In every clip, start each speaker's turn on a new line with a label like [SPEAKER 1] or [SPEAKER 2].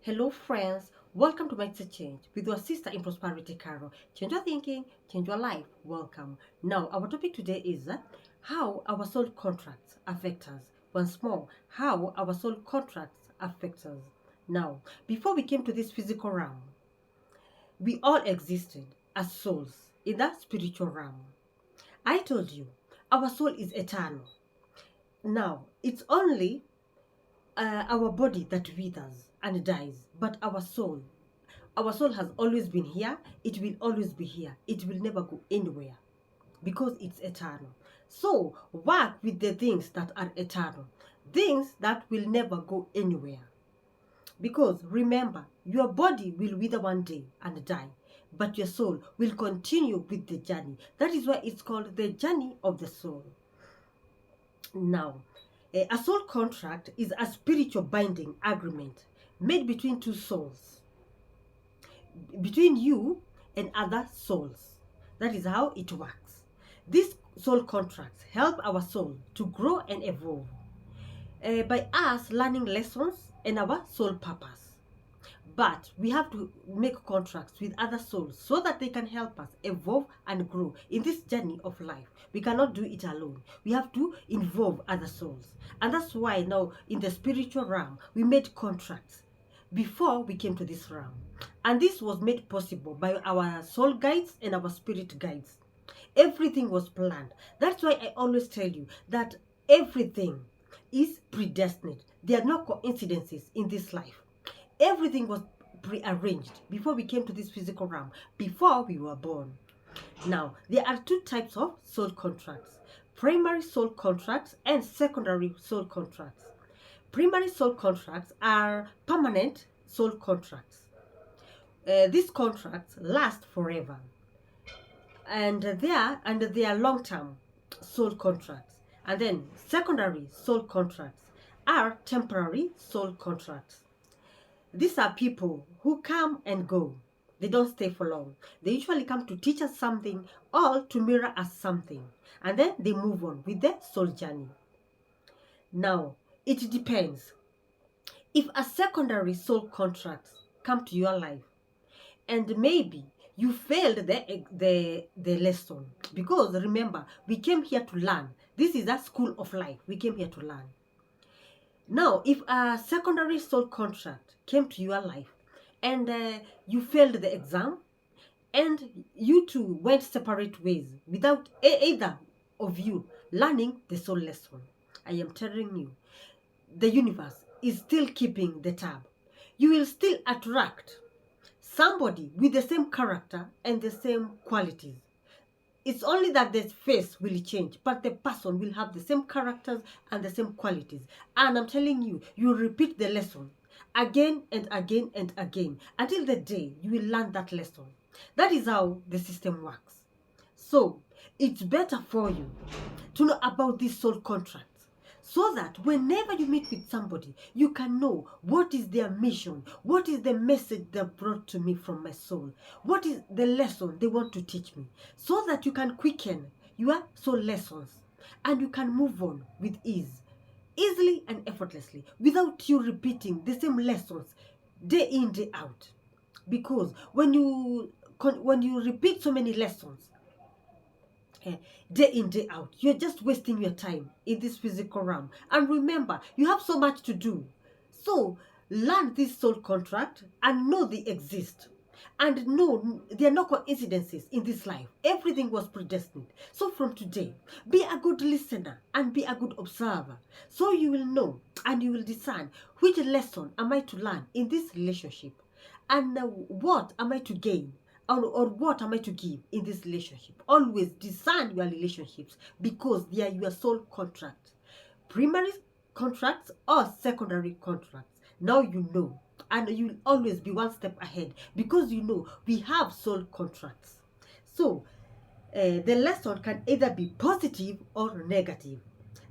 [SPEAKER 1] Hello, friends. Welcome to Mindset Change with your sister in prosperity, Carol. Change your thinking, change your life. Welcome. Now, our topic today is how our soul contracts affect us. Once more, how our soul contracts affect us. Now, before we came to this physical realm, we all existed as souls in that spiritual realm. I told you, our soul is eternal. Now, it's only our body that withers and dies, but our soul has always been here. It will always be here. It will never go anywhere because it's eternal. So work with the things that are eternal, things that will never go anywhere. Because remember, your body will wither one day and die, but your soul will continue with the journey. That is why it's called the journey of the soul. Now, a soul contract is a spiritual binding agreement made between two souls, between you and other souls. That is how it works. These soul contracts help our soul to grow and evolve by us learning lessons and our soul purpose. But we have to make contracts with other souls so that they can help us evolve and grow in this journey of life. We cannot do it alone. We have to involve other souls. And that's why now in the spiritual realm, we made contracts before we came to this realm. And this was made possible by our soul guides and our spirit guides. Everything was planned. That's why I always tell you that everything is predestined. There are no coincidences in this life. Everything was prearranged before we came to this physical realm, before we were born. Now, there are two types of soul contracts: primary soul contracts and secondary soul contracts. Primary soul contracts are permanent soul contracts. These contracts last forever, and they are long-term soul contracts. And then secondary soul contracts are temporary soul contracts. These are people who come and go. They don't stay for long. They usually come to teach us something or to mirror us something. And then they move on with their soul journey. Now, it depends. If a secondary soul contract come to your life and maybe you failed the lesson, because remember, we came here to learn. This is a school of life. We came here to learn. Now, if a secondary soul contract came to your life and you failed the exam and you two went separate ways without either of you learning the soul lesson, I am telling you, the universe is still keeping the tab. You will still attract somebody with the same character and the same qualities. It's only that the face will change, but the person will have the same characters and the same qualities. And I'm telling you, you repeat the lesson again and again and again until the day you will learn that lesson. That is how the system works. So it's better for you to know about these soul contracts, so that whenever you meet with somebody, you can know what is their mission, what is the message they brought to me from my soul, what is the lesson they want to teach me, so that you can quicken your soul lessons and you can move on with ease, easily and effortlessly, without you repeating the same lessons day in, day out. Because when you repeat so many lessons, day in, day out, you're just wasting your time in this physical realm. And remember, you have so much to do. So learn this soul contract and know they exist. And know there are no coincidences in this life. Everything was predestined. So from today, be a good listener and be a good observer. So you will know and you will discern which lesson am I to learn in this relationship, and what am I to gain, or what am I to give in this relationship. Always discern your relationships, because they are your soul contract. Primary contracts or secondary contracts. Now you know, and you will always be one step ahead, because you know we have soul contracts. So the lesson can either be positive or negative,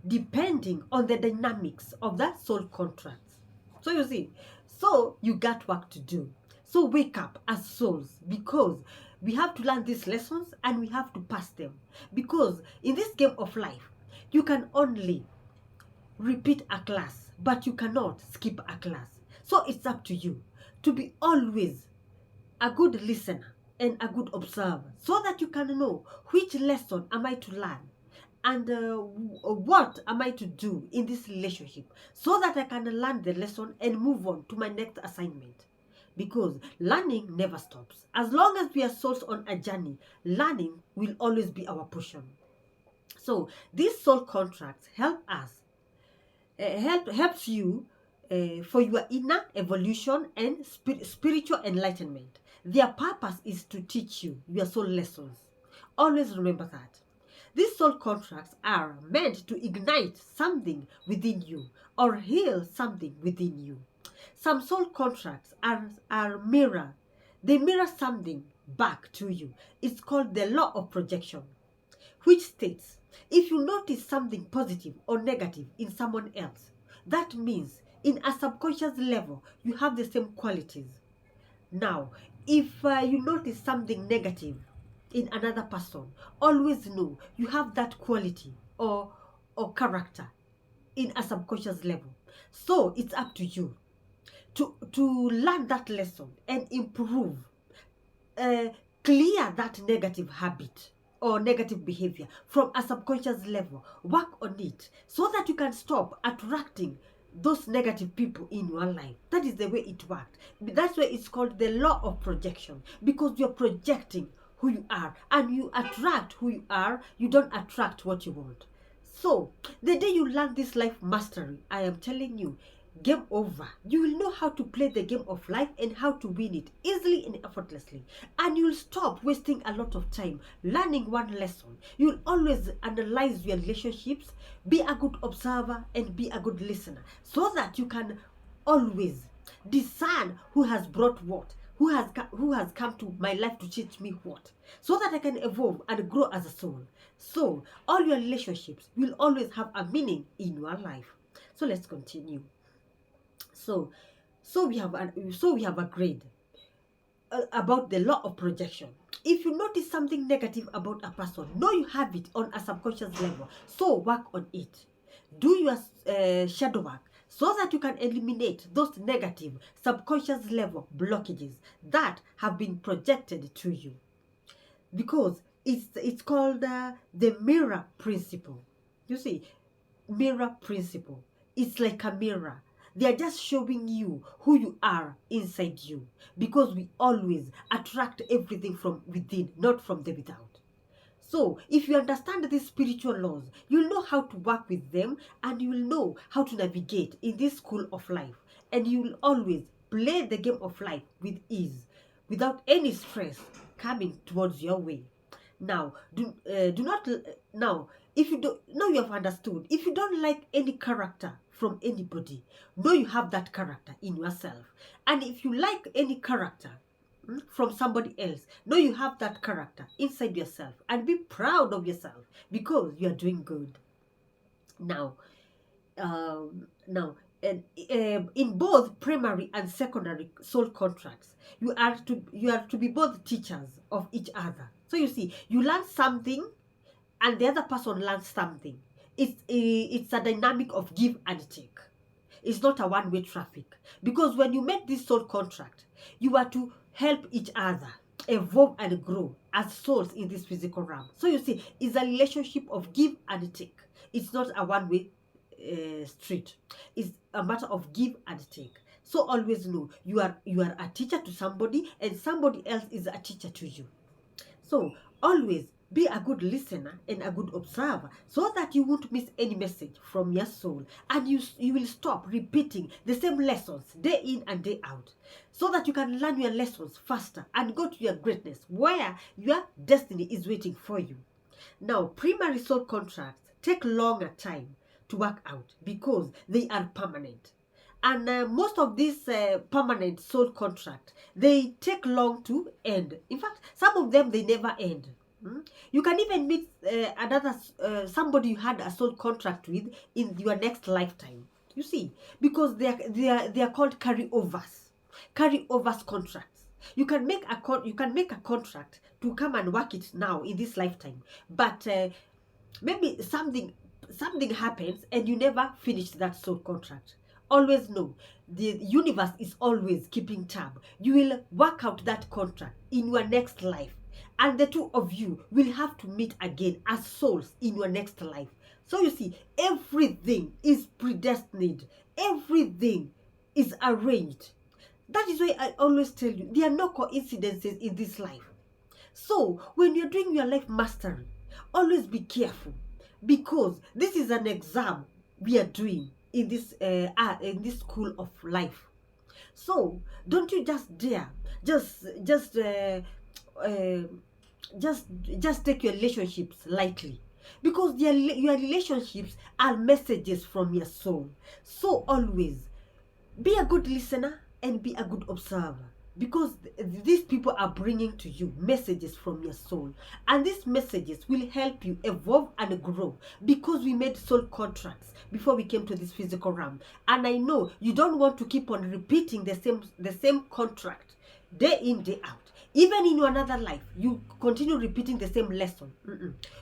[SPEAKER 1] depending on the dynamics of that soul contract. So you see, so you got work to do. So wake up as souls, because we have to learn these lessons and we have to pass them. Because in this game of life, you can only repeat a class, but you cannot skip a class. So it's up to you to be always a good listener and a good observer, so that you can know which lesson am I to learn, and what am I to do in this relationship, so that I can learn the lesson and move on to my next assignment. Because learning never stops. As long as we are souls on a journey, learning will always be our portion. So these soul contracts help us, helps you for your inner evolution and spiritual enlightenment. Their purpose is to teach you your soul lessons. Always remember that. These soul contracts are meant to ignite something within you or heal something within you. Some soul contracts are mirror. They mirror something back to you. It's called the law of projection, which states if you notice something positive or negative in someone else, that means in a subconscious level you have the same qualities. Now, if you notice something negative in another person, always know you have that quality or character in a subconscious level. So it's up to you to learn that lesson and improve, uh, clear that negative habit or negative behavior from a subconscious level. Work on it so that you can stop attracting those negative people in your life. That is the way it worked. That's why it's called the law of projection, because you're projecting who you are, and you attract who you are. You don't attract what you want. So the day you learn this life mastery, I am telling you, game over. You will know how to play the game of life and how to win it easily and effortlessly. And you'll stop wasting a lot of time learning one lesson. You'll always analyze your relationships, be a good observer, and be a good listener, so that you can always discern who has brought what, who has come to my life to teach me what, so that I can evolve and grow as a soul. So all your relationships will always have a meaning in your life. So let's continue. So, we have agreed about the law of projection. If you notice something negative about a person, know you have it on a subconscious level. So work on it. Do your shadow work so that you can eliminate those negative subconscious level blockages that have been projected to you. Because it's called the mirror principle. You see, mirror principle. It's like a mirror. They are just showing you who you are inside you, because we always attract everything from within, not from the without. So if you understand these spiritual laws, you'll know how to work with them, and you will know how to navigate in this school of life, and you will always play the game of life with ease, without any stress coming towards your way. Now, do not now. If you don't now, you have understood. If you don't like any character from anybody, know you have that character in yourself. And if you like any character from somebody else, know you have that character inside yourself, and be proud of yourself because you are doing good. Now, now, and in both primary and secondary soul contracts, you are to be both teachers of each other. So you see, you learn something, and the other person learns something. It's a dynamic of give and take. It's not a one-way traffic, because when you make this soul contract, you are to help each other evolve and grow as souls in this physical realm. So you see, it's a relationship of give and take. It's not a one-way street. It's a matter of give and take. So always know you are a teacher to somebody, and somebody else is a teacher to you. So always be a good listener and a good observer, so that you won't miss any message from your soul, and you will stop repeating the same lessons day in and day out, so that you can learn your lessons faster and go to your greatness, where your destiny is waiting for you. Now, primary soul contracts take longer time to work out because they are permanent. And most of these permanent soul contract, they take long to end. In fact, some of them, they never end. You can even meet another somebody you had a soul contract with in your next lifetime. You see, because they are called carryovers contracts. You can make a contract to come and work it now in this lifetime, but maybe something happens and you never finish that soul contract, always know the universe is always keeping tab. You will work out that contract in your next life, and the two of you will have to meet again as souls in your next life. So you see, everything is predestined, everything is arranged. That is why I always tell you there are no coincidences in this life. So when you're doing your life mastery, always be careful, because this is an exam we are doing in this school of life. So don't you just dare just just uh, uh, just just take your relationships lightly, because your relationships are messages from your soul. So always be a good listener and be a good observer, because these people are bringing to you messages from your soul, and these messages will help you evolve and grow, because we made soul contracts before we came to this physical realm. And I know you don't want to keep on repeating the same contract day in day out. Even in your another life you continue repeating the same lesson.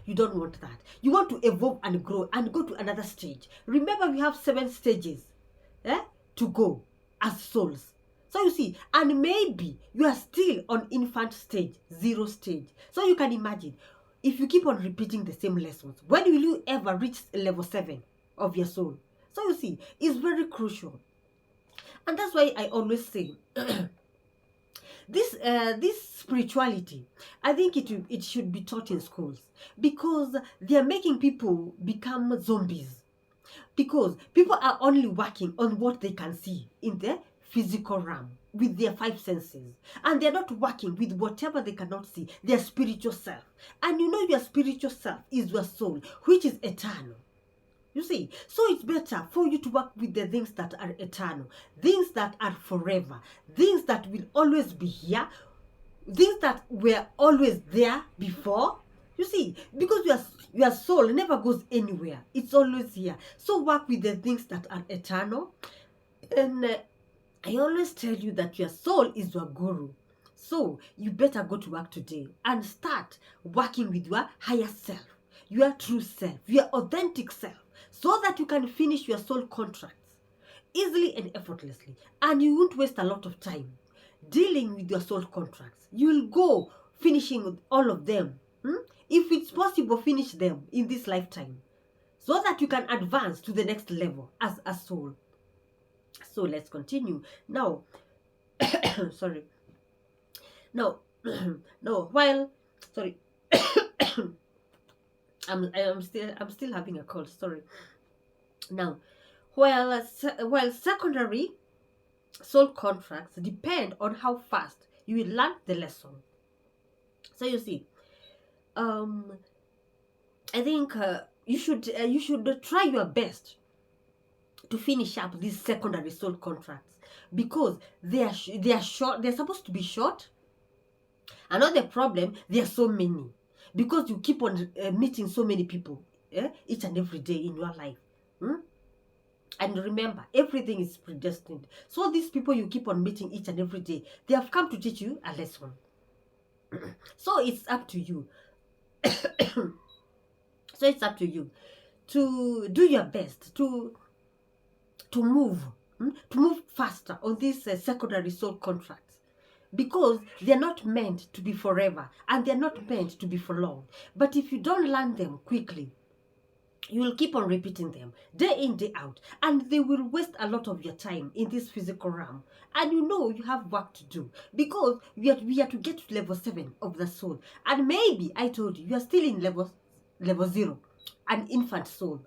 [SPEAKER 1] You don't want that. You want to evolve and grow and go to another stage. Remember, we have 7 stages, eh, to go as souls. So you see, and maybe you are still on infant stage, 0 stage. So you can imagine, if you keep on repeating the same lessons, when will you ever reach level 7 of your soul? So you see, it's very crucial. And that's why I always say this spirituality, I think it should be taught in schools, because they are making people become zombies, because people are only working on what they can see in the physical realm with their 5 senses, and they're not working with whatever they cannot see, their spiritual self. And you know, your spiritual self is your soul, which is eternal. You see, so it's better for you to work with the things that are eternal, things that are forever, things that will always be here, things that were always there before. You see, because your soul never goes anywhere, it's always here. So work with the things that are eternal. And I always tell you that your soul is your guru. So you better go to work today and start working with your higher self, your true self, your authentic self, so that you can finish your soul contracts easily and effortlessly. And you won't waste a lot of time dealing with your soul contracts. You'll go finishing all of them. If it's possible, finish them in this lifetime, so that you can advance to the next level as a soul. So let's continue now. Sorry. No, no. While, sorry, I'm still having a cold. Sorry. Now, while secondary soul contracts depend on how fast you will learn the lesson. So you see, I think you should try your best to finish up these secondary soul contracts, because they are short. They're supposed to be short. And not the problem, there are so many, because you keep on meeting so many people each and every day in your life. And remember, everything is predestined. So these people you keep on meeting each and every day, they have come to teach you a lesson. So it's up to you. So it's up to you to do your best to move faster on these secondary soul contracts, because they're not meant to be forever, and they're not meant to be for long. But if you don't learn them quickly, you will keep on repeating them day in, day out, and they will waste a lot of your time in this physical realm. And you know you have work to do, because we are to get to level 7 of the soul. And maybe I told you, you are still in level 0, an infant soul.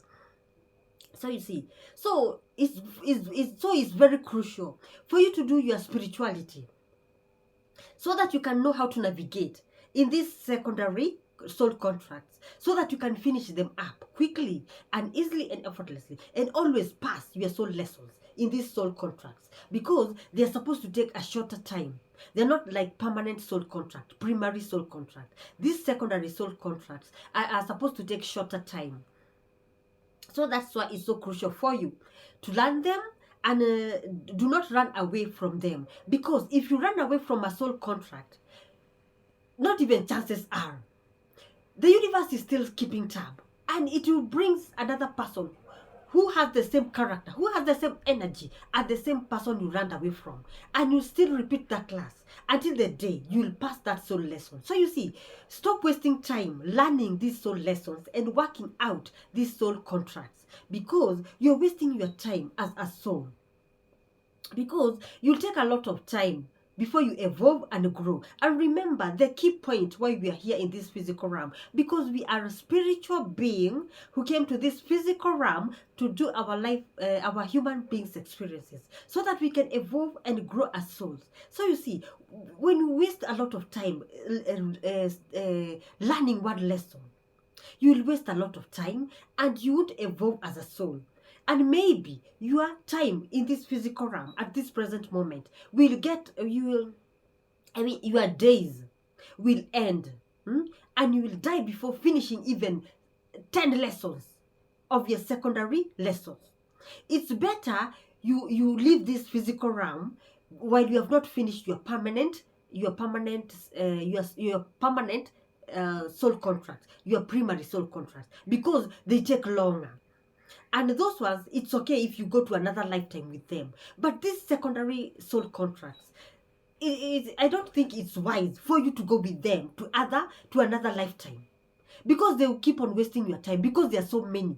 [SPEAKER 1] So you see, so it's very crucial for you to do your spirituality, so that you can know how to navigate in these secondary soul contracts, so that you can finish them up quickly and easily and effortlessly, and always pass your soul lessons in these soul contracts, because they're supposed to take a shorter time. They're not like permanent soul contract, primary soul contract. These secondary soul contracts are supposed to take shorter time. So that's why it's so crucial for you to learn them, and do not run away from them, because if you run away from a soul contract, not even chances are, the universe is still keeping tab, and it will bring another person who has the same character, who has the same energy as the same person you ran away from, and you still repeat that class until the day you'll pass that soul lesson. So you see, stop wasting time learning these soul lessons and working out these soul contracts, because you're wasting your time as a soul, because you'll take a lot of time before you evolve and grow. And remember the key point why we are here in this physical realm, because we are a spiritual being who came to this physical realm to do our life, our human beings experiences, so that we can evolve and grow as souls. So you see, when you waste a lot of time learning one lesson, you will waste a lot of time and you won't evolve as a soul. And maybe your time in this physical realm at this present moment will get, your days will end, and you will die before finishing even 10 lessons of your secondary lessons. It's better you leave this physical realm while you have not finished your permanent soul contract, your primary soul contract, because they take longer. And those ones, it's okay if you go to another lifetime with them. But these secondary soul contracts, I don't think it's wise for you to go with them to another lifetime, because they will keep on wasting your time, because there are so many.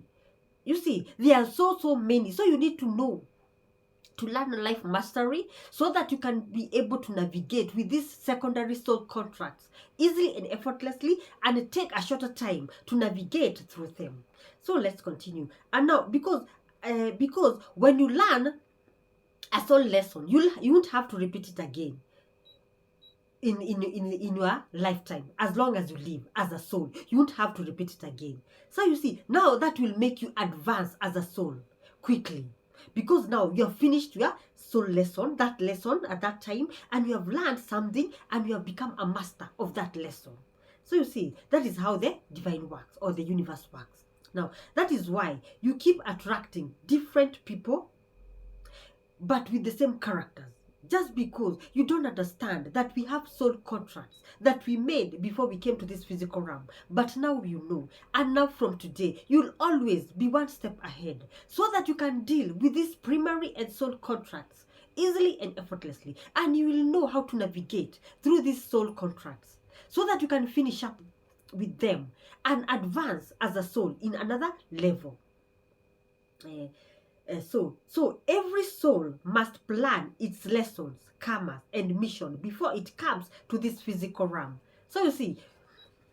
[SPEAKER 1] You see, there are so many. So you need to know to learn life mastery, so that you can be able to navigate with these secondary soul contracts easily and effortlessly, and take a shorter time to navigate through them. So let's continue. And now, because when you learn a soul lesson, you won't have to repeat it again in your lifetime. As long as you live as a soul, you won't have to repeat it again. So you see, now that will make you advance as a soul quickly, because now you have finished your soul lesson, that lesson at that time, and you have learned something, and you have become a master of that lesson. So you see, that is how the divine works, or the universe works. Now, that is why you keep attracting different people, but with the same characters, just because you don't understand that we have soul contracts that we made before we came to this physical realm. But now you know, and now from today, you'll always be one step ahead, so that you can deal with these primary and soul contracts easily and effortlessly, and you will know how to navigate through these soul contracts, so that you can finish up with them and advance as a soul in another level. So every soul must plan its lessons, karmas, and mission before it comes to this physical realm. So you see,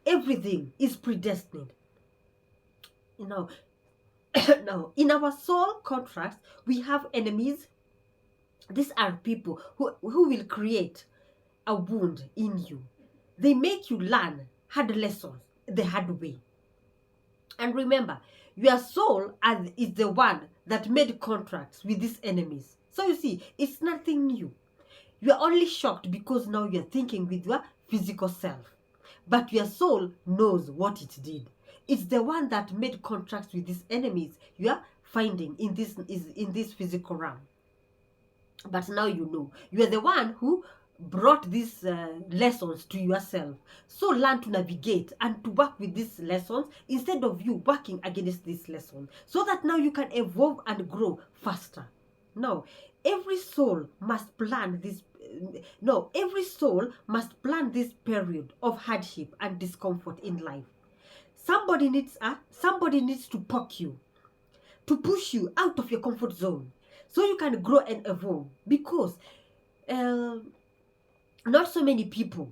[SPEAKER 1] everything is predestined. Now, in our soul contracts, we have enemies. These are people who will create a wound in you. They make you learn hard lessons the hard way. And remember, your soul is the one that made contracts with these enemies. So you see, it's nothing new. You are only shocked because now you're thinking with your physical self. But your soul knows what it did. It's the one that made contracts with these enemies you are finding in this physical realm. But now you know. You are the one who brought these lessons to yourself. So learn to navigate and to work with these lessons instead of you working against this lesson, so that now you can evolve and grow faster. Now, every soul must plan this. Every soul must plan this period of hardship and discomfort in life. Somebody needs to poke you, to push you out of your comfort zone, so you can grow and evolve. Because not so many people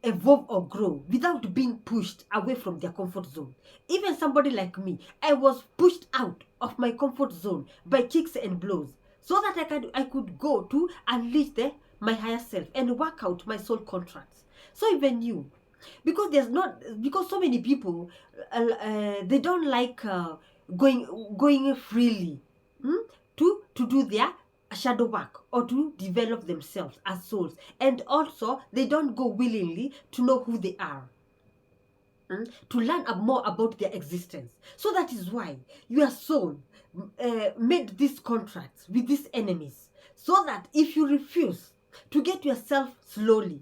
[SPEAKER 1] evolve or grow without being pushed away from their comfort zone. Even somebody like me, I was pushed out of my comfort zone by kicks and blows, so that I could go to unleash my higher self and work out my soul contracts. So even you, because so many people they don't like going freely to do their shadow work, or to develop themselves as souls, and also they don't go willingly to know who they are, to learn more about their existence. So that is why your soul made these contracts with these enemies, so that if you refuse to get yourself slowly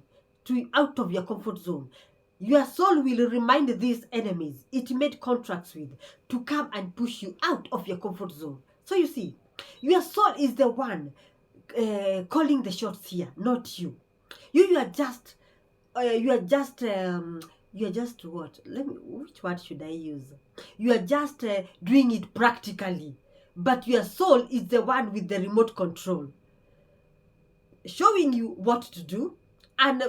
[SPEAKER 1] out of your comfort zone, Your soul will remind these enemies it made contracts with to come and push you out of your comfort zone. So you see, your soul is the one calling the shots here, not you. You are just you are just what? Let me. Which word should I use? You are just doing it practically, but your soul is the one with the remote control, showing you what to do and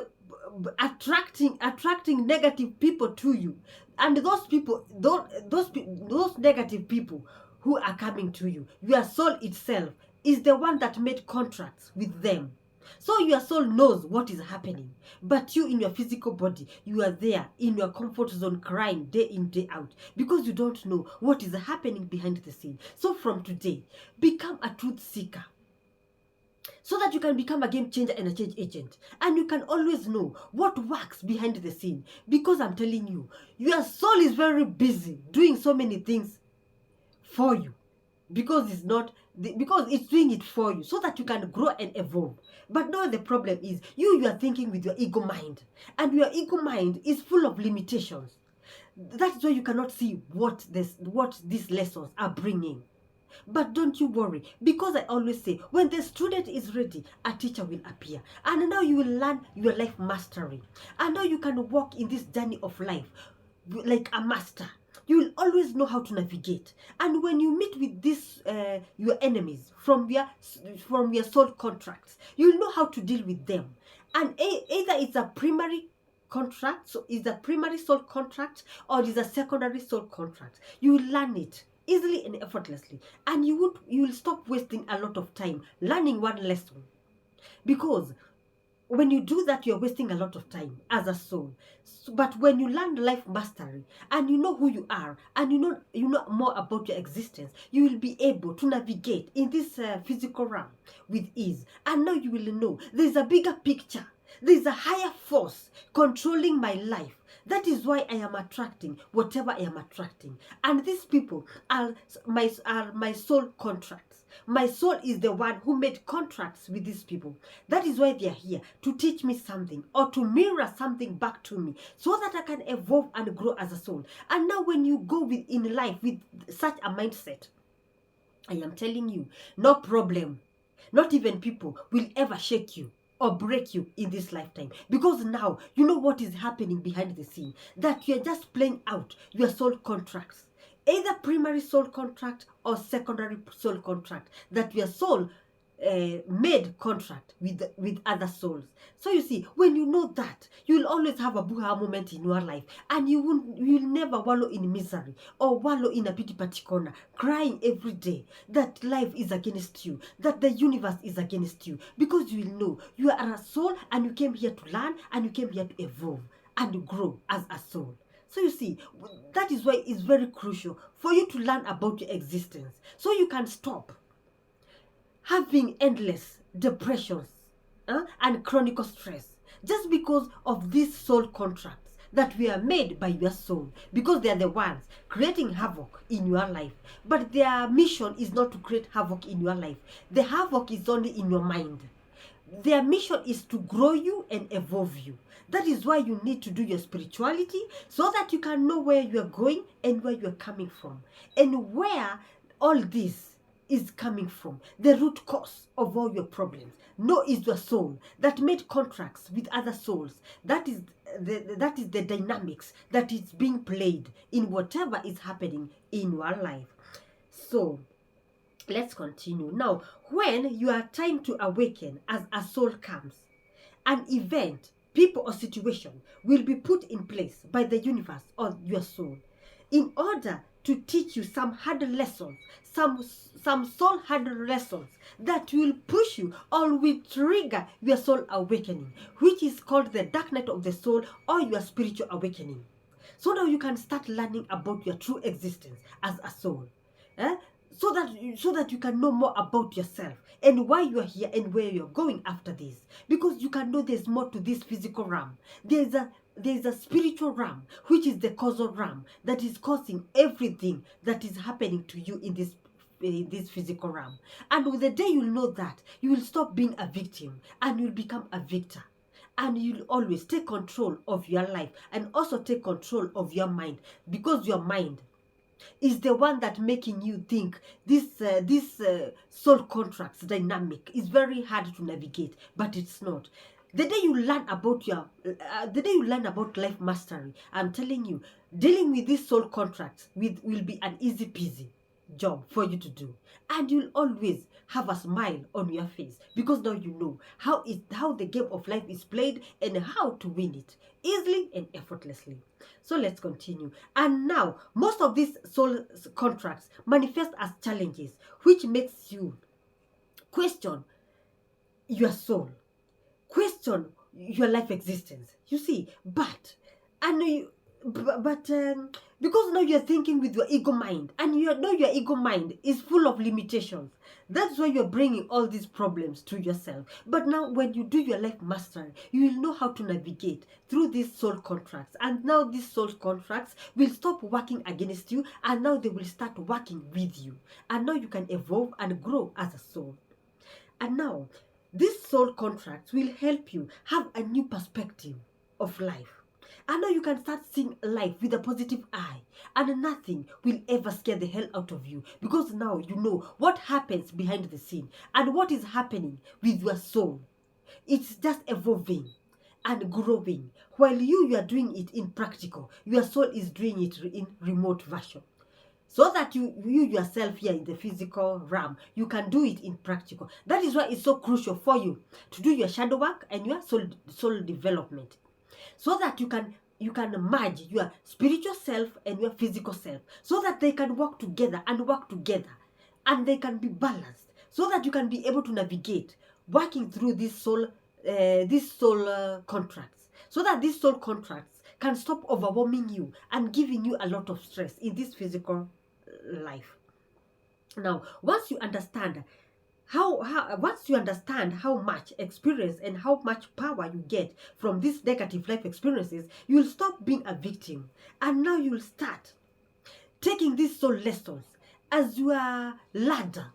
[SPEAKER 1] attracting negative people to you. And those people, those negative people who are coming to you, your soul itself is the one that made contracts with them. So your soul knows what is happening, but you in your physical body, you are there in your comfort zone crying day in, day out, because you don't know what is happening behind the scene. So from today, become a truth seeker, so that you can become a game changer and a change agent. And you can always know what works behind the scene. Because I'm telling you, your soul is very busy doing so many things for you. Because it's doing it for you so that you can grow and evolve. But now the problem is you are thinking with your ego mind. And your ego mind is full of limitations. That's why you cannot see what these lessons are bringing. But don't you worry, because I always say, when the student is ready, a teacher will appear. And now you will learn your life mastery. And now you can walk in this journey of life like a master. You will always know how to navigate. And when you meet with this your enemies from your soul contracts, you will know how to deal with them. And either it's a primary contract, so it's a primary soul contract, or it's a secondary soul contract. You will learn it easily and effortlessly, and you will stop wasting a lot of time learning one lesson. Because when you do that, you're wasting a lot of time as a soul. But when you learn life mastery and you know who you are and you know more about your existence, you will be able to navigate in this physical realm with ease. And now you will know there's a bigger picture. There's a higher force controlling my life. That is why I am attracting whatever I am attracting. And these people are my soul contracts. My soul is the one who made contracts with these people. That is why they are here, to teach me something or to mirror something back to me so that I can evolve and grow as a soul. And now when you go in life with such a mindset, I am telling you, no problem, not even people will ever shake you or break you in this lifetime, because now you know what is happening behind the scene, that you're just playing out your soul contracts, either primary soul contract or secondary soul contract, that your soul made contract with other souls. So you see, when you know that, you will always have a buha moment in your life, and you will never wallow in misery or wallow in a pity party corner, crying every day that life is against you, that the universe is against you, because you will know you are a soul and you came here to learn and you came here to evolve and grow as a soul. So you see, that is why it's very crucial for you to learn about your existence, so you can stop having endless depressions and chronic stress, just because of these soul contracts that were made by your soul, because they are the ones creating havoc in your life. But their mission is not to create havoc in your life. The havoc is only in your mind. Their mission is to grow you and evolve you. That is why you need to do your spirituality, so that you can know where you are going and where you are coming from, and where all this is coming from. The root cause of all your problems. No, is your soul that made contracts with other souls. That is the dynamics that is being played in whatever is happening in your life. So let's continue. Now, when your time to awaken as a soul comes, an event, people, or situation will be put in place by the universe or your soul in order to teach you some hard lessons, some soul hard lessons that will push you or will trigger your soul awakening, which is called the dark night of the soul or your spiritual awakening. So now you can start learning about your true existence as a soul. So that you can know more about yourself and why you are here and where you're going after this, because you can know there's more to this physical realm. There's a spiritual realm, which is the causal realm, that is causing everything that is happening to you in this physical realm. And with the day you'll know that, you will stop being a victim and you'll become a victor. and you'll always take control of your life and also take control of your mind, because your mind is the one that making you think this soul contracts dynamic is very hard to navigate, but it's not. The day you learn about the day you learn about life mastery, I'm telling you, dealing with these soul contracts will be an easy peasy job for you to do, and you'll always have a smile on your face, because now you know how the game of life is played and how to win it easily and effortlessly. So let's continue. And now, most of these soul contracts manifest as challenges, which makes you question your soul, question your life existence. You see, and you, but because now you're thinking with your ego mind, and you know your ego mind is full of limitations. That's why you're bringing all these problems to yourself. But now, when you do your life mastery, you will know how to navigate through these soul contracts. And now these soul contracts will stop working against you, and now they will start working with you. And now you can evolve and grow as a soul. And now, these soul contracts will help you have a new perspective of life. And now you can start seeing life with a positive eye, and nothing will ever scare the hell out of you, because now you know what happens behind the scene and what is happening with your soul. It's just evolving and growing. While you are doing it in practical, your soul is doing it in remote version, so that you yourself here in the physical realm, you can do it in practical. That is why it's so crucial for you to do your shadow work and your soul development, so that you can merge your spiritual self and your physical self, so that they can work together and they can be balanced, so that you can be able to navigate working through these soul contracts, so that these soul contracts can stop overwhelming you and giving you a lot of stress in this physical life. Now, once you understand how much experience and how much power you get from these negative life experiences, you'll stop being a victim, and now you'll start taking these soul lessons as your ladder,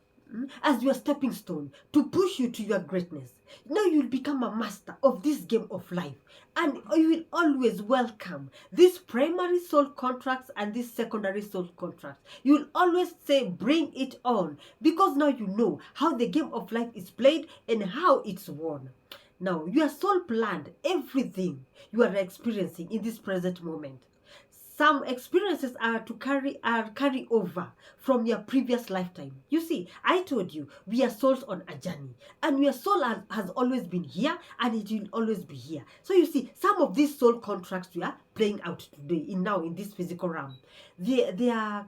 [SPEAKER 1] as your stepping stone to push you to your greatness. Now you'll become a master of this game of life, and you will always welcome these primary soul contracts and these secondary soul contracts. You'll always say, bring it on, because now you know how the game of life is played and how it's won. Now, your soul planned everything you are experiencing in this present moment. Some experiences are carry over from your previous lifetime. You see, I told you we are souls on a journey, and your soul has always been here, and it will always be here. So you see, some of these soul contracts we are playing out today in this physical realm, they are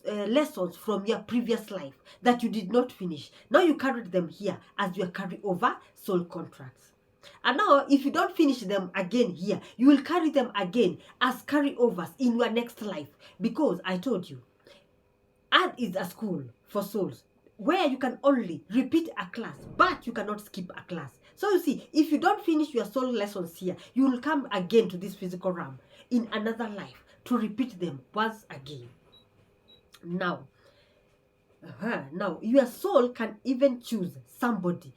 [SPEAKER 1] lessons from your previous life that you did not finish. Now you carried them here as your carry over soul contracts. And now, if you don't finish them again here, you will carry them again as carryovers in your next life. Because I told you, Earth is a school for souls where you can only repeat a class, but you cannot skip a class. So you see, if you don't finish your soul lessons here, you will come again to this physical realm in another life to repeat them once again. Now, your soul can even choose somebody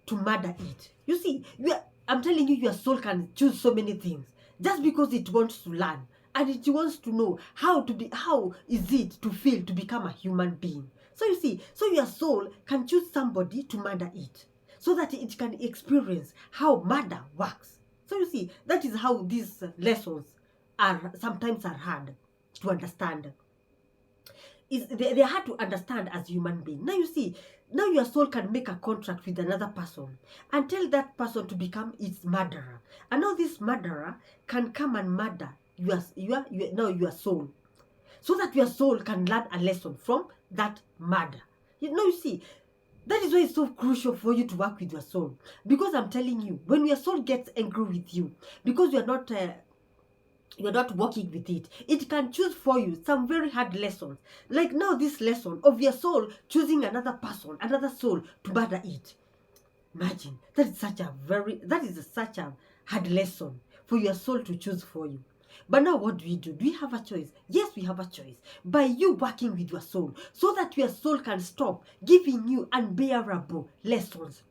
[SPEAKER 1] to murder it. You see, I'm telling you, your soul can choose so many things just because it wants to learn, and it wants to know how is it to feel to become a human being. So you see, so your soul can choose somebody to murder it, so that it can experience how murder works. So you see, that is how these lessons sometimes are hard to understand. They're hard to understand as human being. Now you see, now your soul can make a contract with another person and tell that person to become its murderer. And now this murderer can come and murder your soul, so that your soul can learn a lesson from that murder. You see, that is why it's so crucial for you to work with your soul. Because I'm telling you, when your soul gets angry with you, because you're not working with it, it can choose for you some very hard lessons. Like now, this lesson of your soul choosing another person, another soul to murder it. Imagine, that is such a hard lesson for your soul to choose for you. But now what do? Do we have a choice? Yes, we have a choice. By you working with your soul, so that your soul can stop giving you unbearable lessons.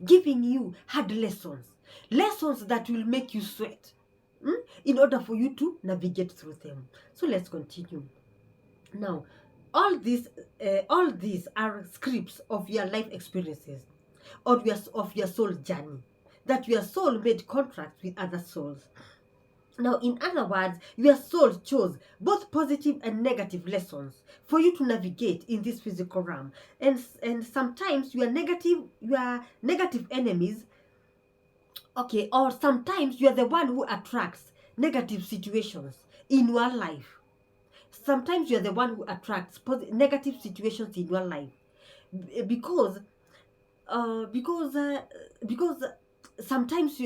[SPEAKER 1] giving you hard lessons, lessons that will make you sweat, in order for you to navigate through them. So let's continue. Now, all these are scripts of your life experiences, or of your soul journey, that your soul made contracts with other souls. Now, in other words, your soul chose both positive and negative lessons for you to navigate in this physical realm. And sometimes your negative enemies, okay, or sometimes you are the one who attracts negative situations in your life. Sometimes you are the one who attracts negative situations in your life, because uh, because uh, because sometimes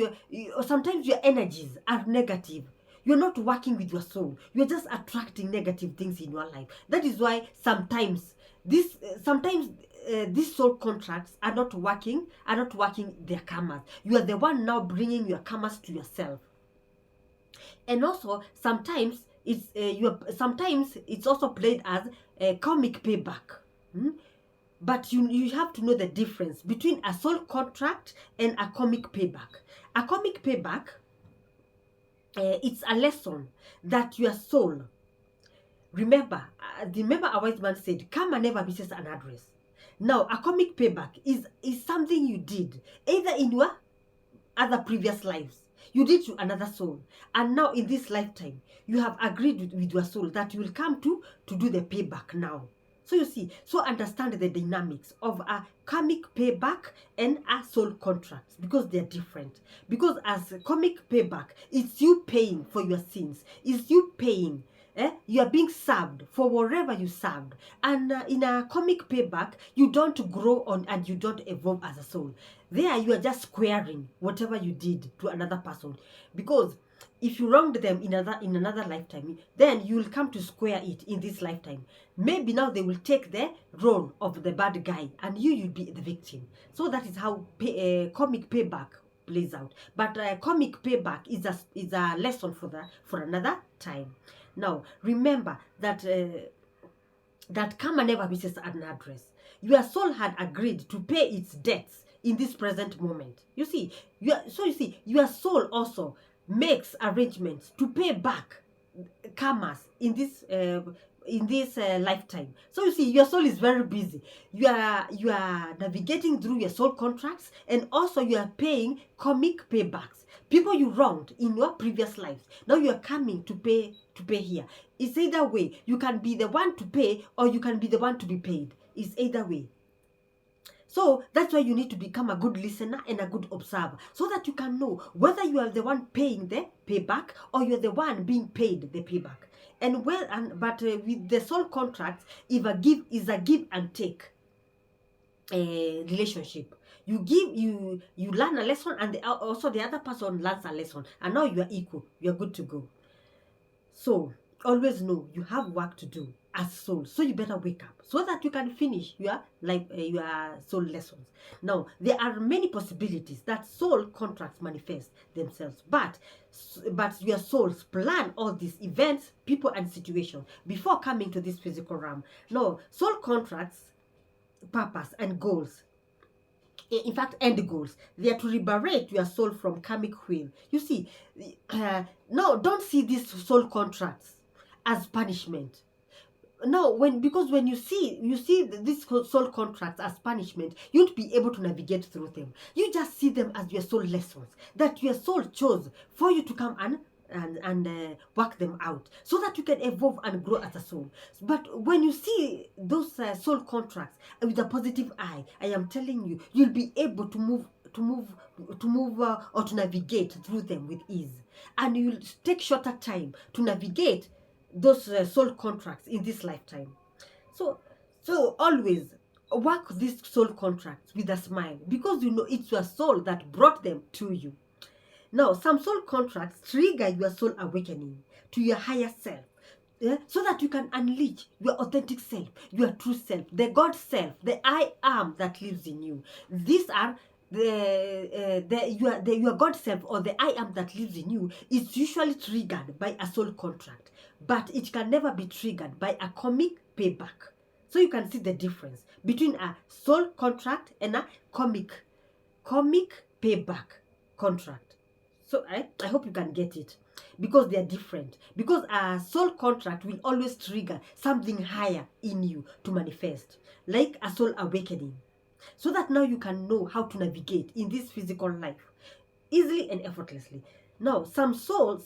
[SPEAKER 1] sometimes your energies are negative. You're not working with your soul, you're just attracting negative things in your life. That is why sometimes these soul contracts are not working their karmas. You are the one now bringing your karmas to yourself. And also sometimes it's also played as a comic payback. But you have to know the difference between a soul contract and a comic payback. A comic payback, it's a lesson that your soul, remember a wise man said, karma never misses an address. Now, a comic payback is something you did either in your other previous lives, you did to another soul, and now in this lifetime you have agreed with your soul that you will come to do the payback now. So you see, so understand the dynamics of a karmic payback and a soul contract, because they're different. Because as a karmic payback, it's you paying for your sins, it's you paying, you are being served for whatever you served. And in a karmic payback, you don't grow on and you don't evolve as a soul. There you are just squaring whatever you did to another person, because if you wronged them in another lifetime, then you will come to square it in this lifetime. Maybe now they will take the role of the bad guy and you'll be the victim. So that is how comic payback plays out. But comic payback is a lesson for another time. Now remember that that karma never misses an address. Your soul had agreed to pay its debts in this present moment. You see, your soul also makes arrangements to pay back karmas in this lifetime. So you see, your soul is very busy. You are navigating through your soul contracts, and also you are paying karmic paybacks. People you wronged in your previous lives, now you are coming to pay here. It's either way. You can be the one to pay, or you can be the one to be paid. It's either way. So that's why you need to become a good listener and a good observer, so that you can know whether you are the one paying the payback or you're the one being paid the payback. And with the soul contracts, if is a give and take relationship. You give, you learn a lesson, and also the other person learns a lesson, and now you are equal. You are good to go. So always know you have work to do as soul. So you better wake up so that you can finish your soul lessons. Now there are many possibilities that soul contracts manifest themselves, but your souls plan all these events, people, and situations before coming to this physical realm. Now, soul contracts, purpose and goals, in fact end goals, they are to liberate your soul from karmic wheel. You see, no, don't see these soul contracts as punishment. No, because when you see these soul contracts as punishment, you won't be able to navigate through them. You just see them as your soul lessons that your soul chose for you to come and work them out, so that you can evolve and grow as a soul. But when you see those soul contracts with a positive eye, I am telling you, you'll be able to move or to navigate through them with ease, and you'll take shorter time to navigate those soul contracts in this lifetime. So always work these soul contracts with a smile, because you know it's your soul that brought them to you. Now, some soul contracts trigger your soul awakening to your higher self, so that you can unleash your authentic self, your true self, the God self, the I am that lives in you. These are your God self, or the I am that lives in you, is usually triggered by a soul contract, but it can never be triggered by a karmic payback. So you can see the difference between a soul contract and a karmic comic payback contract. So I hope you can get it, because they are different. Because a soul contract will always trigger something higher in you to manifest, like a soul awakening, so that now you can know how to navigate in this physical life easily and effortlessly. Now, some soul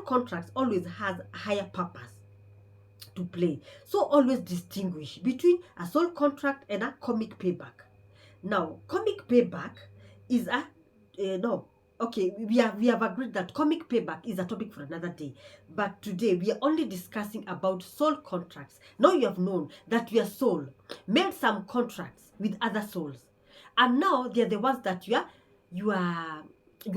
[SPEAKER 1] contracts always has a higher purpose to play. So always distinguish between a soul contract and a comic payback. Now, comic payback is a no. Okay, we have agreed that comic payback is a topic for another day. But today we are only discussing about soul contracts. Now you have known that your soul made some contracts with other souls, and now they are the ones that you are you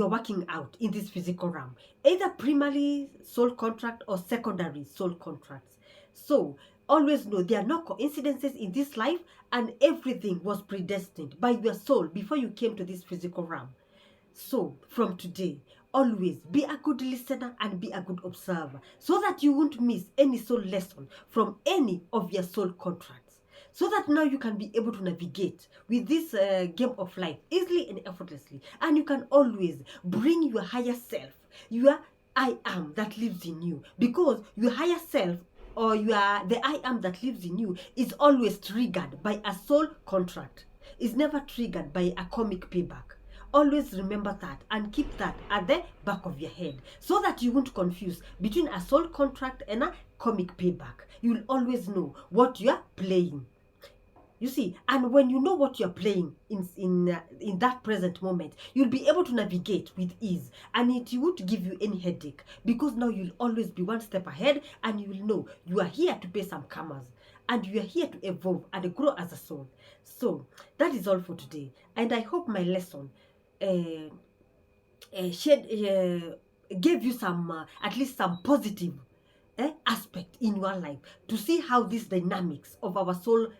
[SPEAKER 1] are working out in this physical realm, either primary soul contract or secondary soul contracts. So always know there are no coincidences in this life, and everything was predestined by your soul before you came to this physical realm. So from today, always be a good listener and be a good observer, so that you won't miss any soul lesson from any of your soul contracts. So that now you can be able to navigate with this game of life easily and effortlessly. And you can always bring your higher self, your I am that lives in you. Because your higher self, or the I am that lives in you, is always triggered by a soul contract. It's never triggered by a comic payback. Always remember that and keep that at the back of your head, so that you won't confuse between a soul contract and a comic payback. You'll always know what you are playing. You see, and when you know what you're playing in that present moment, you'll be able to navigate with ease, and it won't give you any headache, because now you'll always be one step ahead, and you will know you are here to pay some karmas, and you are here to evolve and grow as a soul. So that is all for today, and I hope my lesson uh, gave you some at least some positive aspect in your life, to see how these dynamics of our soul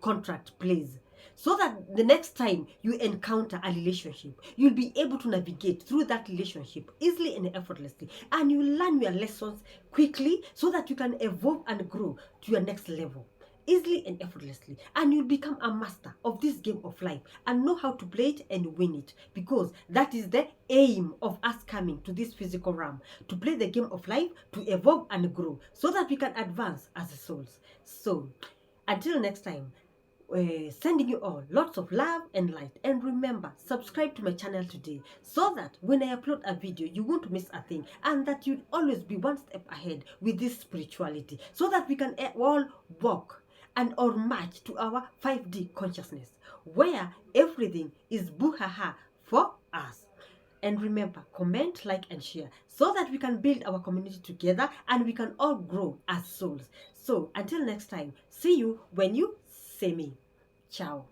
[SPEAKER 1] contract plays, so that the next time you encounter a relationship, you'll be able to navigate through that relationship easily and effortlessly, and you learn your lessons quickly, so that you can evolve and grow to your next level easily and effortlessly, and you'll become a master of this game of life and know how to play it and win it, because that is the aim of us coming to this physical realm, to play the game of life, to evolve and grow, so that we can advance as souls. So until next time, sending you all lots of love and light, and remember, subscribe to my channel today, so that when I upload a video you won't miss a thing, and that you'll always be one step ahead with this spirituality, so that we can all walk and or match to our 5D consciousness, where everything is buhaha for us. And remember, comment, like, and share, so that we can build our community together and we can all grow as souls. So until next time, see you when you see me. Ciao.